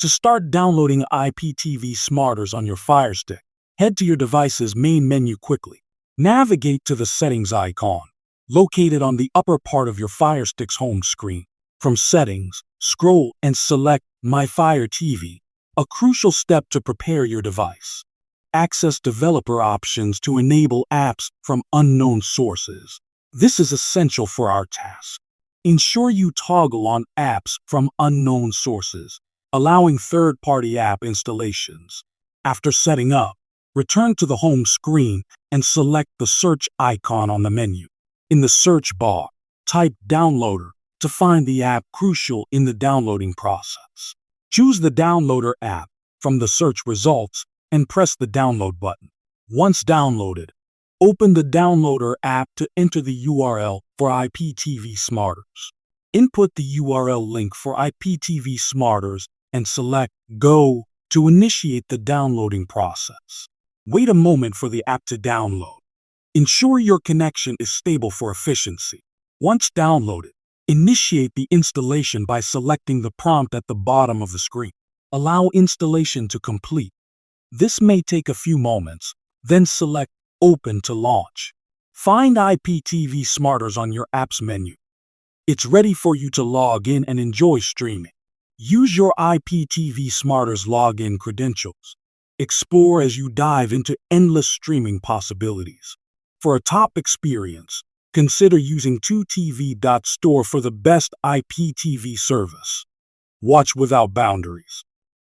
To start downloading IPTV Smarters on your Firestick, head to your device's main menu quickly. Navigate to the Settings icon, located on the upper part of your Firestick's home screen. From Settings, scroll and select My Fire TV, a crucial step to prepare your device. Access developer options to enable apps from unknown sources. This is essential for our task. Ensure you toggle on apps from unknown sources, allowing third-party app installations. After setting up, return to the home screen and select the search icon on the menu. In the search bar, type Downloader to find the app crucial in the downloading process. Choose the Downloader app from the search results and press the Download button. Once downloaded, open the Downloader app to enter the URL for IPTV Smarters. Input the URL link for IPTV Smarters and select Go to initiate the downloading process. Wait a moment for the app to download. Ensure your connection is stable for efficiency. Once downloaded, initiate the installation by selecting the prompt at the bottom of the screen. Allow installation to complete. This may take a few moments, then select Open to launch. Find IPTV Smarters on your app's menu. It's ready for you to log in and enjoy streaming. Use your IPTV Smarters login credentials. Explore as you dive into endless streaming possibilities. For a top experience, consider using 2TV.store for the best IPTV service. Watch without boundaries.